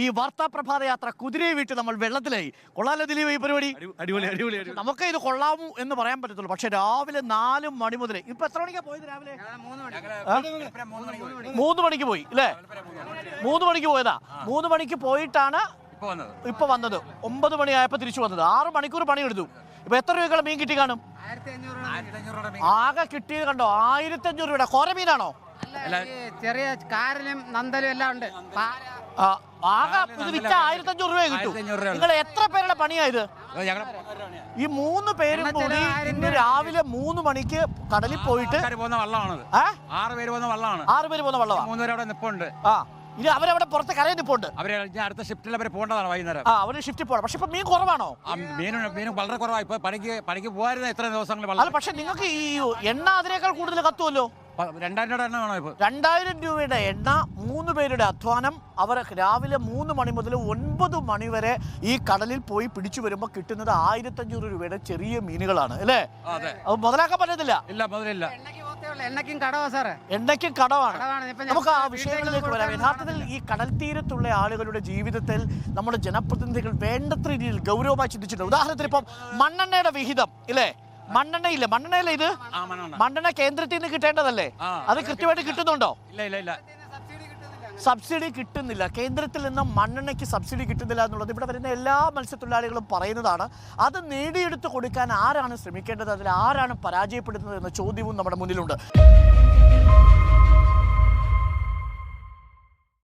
ഈ വാർത്താ പ്രഭാത യാത്ര കുതിരയെ വിട്ട് നമ്മൾ വെള്ളത്തിലായി. കൊള്ളാലോ ദിലീപ് ഈ പരിപാടി? അടിപൊളി. നമുക്ക് ഇത് കൊള്ളാമോ എന്ന് പറയാൻ പറ്റത്തുള്ളൂ. പക്ഷെ രാവിലെ 4 മണി മുതൽ ഇപ്പൊ എത്ര മണിക്കാ പോയത്? രാവിലെ 3 മണിക്ക് പോയി അല്ലേ? 3 മണിക്ക് പോയതാ. 3 മണിക്ക് പോയിട്ടാണ് ഇപ്പൊ വന്നത്. 9 മണിയായപ്പോ തിരിച്ചു വന്നത്. 6 മണിക്കൂർ പണിയെടുത്തു. ഇപ്പൊ എത്ര രൂപയുടെ മീൻ കിട്ടി കാണും? ആകെ കിട്ടിയത് കണ്ടോ, 1500 രൂപയുടെ. കോര മീനാണോ? ചെറിയ കാരലും നന്തലും എല്ലാം ഉണ്ട്. ആകെ ഇത് വിറ്റ 1500 രൂപ കിട്ടും. നിങ്ങൾ എത്ര പേരുടെ പണിയായത്? ഈ 3 പേരും കൂടി ഇന്ന് രാവിലെ 3 മണിക്ക് കടലിൽ പോയിട്ട് 6 പേര് പോകുന്ന വള്ളമാണ്. 6 പേര് പോകുന്ന വള്ളമാണ്. 3 പേര് അവിടെ നിപ്പുണ്ട്. ഇനി അവരവിടെ പുറത്ത് കരയിൽ നിപ്പുണ്ട്. അവരെ അടുത്ത ഷിഫ്റ്റിൽ അവര് പോകേണ്ടതാണ് വൈകുന്നേരം. അവര് ഷിഫ്റ്റിൽ പോകണം. പക്ഷെ ഇപ്പൊ മീൻ കുറവാണോ? മീൻ വളരെ കുറവാണ്. ഇപ്പൊ പണിക്ക് പോകായിരുന്നു എത്ര ദിവസങ്ങൾ. അല്ല, പക്ഷെ നിങ്ങൾക്ക് ഈ എണ്ണ അതിനേക്കാൾ കൂടുതൽ കത്തുമല്ലോ. 2000 രൂപയുടെ എണ്ണ വേണോ? ഇപ്പൊ 2000 രൂപയുടെ എണ്ണ, 3 പേരുടെ അധ്വാനം. അവർ രാവിലെ 3 മണി മുതൽ 9 മണി വരെ ഈ കടലിൽ പോയി പിടിച്ചു വരുമ്പോൾ കിട്ടുന്നത് 1500 രൂപയുടെ ചെറിയ മീനുകളാണ് അല്ലേ? അത് മുതലാക്കാൻ പറ്റത്തില്ല. ഇല്ല, മുതലില്ല. എണ്ണയ്ക്കും കടവാ സാറേ, എണ്ണയ്ക്കും കടവാണ്. നമുക്ക് ആ വിഷയങ്ങളിലേക്ക് വരാം. യഥാർത്ഥത്തിൽ ഈ കടൽ തീരത്തുള്ള ആളുകളുടെ ജീവിതത്തിൽ നമ്മുടെ ജനപ്രതിനിധികൾ വേണ്ടത്ര രീതിയിൽ ഗൗരവമായി ചിന്തിച്ചിട്ടുണ്ട്. ഉദാഹരണത്തിന് ഇപ്പം മണ്ണെണ്ണയുടെ വിഹിതം ഇല്ലേ? മണ്ണെണ്ണയില്ല, ഇത് മണ്ണെണ്ണ കേന്ദ്രത്തിൽ നിന്ന് കിട്ടേണ്ടതല്ലേ? അത് കൃത്യമായിട്ട് കിട്ടുന്നുണ്ടോ? ഇല്ല. സബ്സിഡി കിട്ടുന്നില്ല. കേന്ദ്രത്തിൽ നിന്ന് മണ്ണെണ്ണയ്ക്ക് സബ്സിഡി കിട്ടുന്നില്ല എന്നുള്ളത് ഇവിടെ വരുന്ന എല്ലാ മത്സ്യത്തൊഴിലാളികളും പറയുന്നതാണ്. അത് നേടിയെടുത്ത് കൊടുക്കാൻ ആരാണ് ശ്രമിക്കേണ്ടത്? അതിൽ ആരാണ് പരാജയപ്പെടുന്നത് എന്ന ചോദ്യവും നമ്മുടെ മുന്നിലുണ്ട്.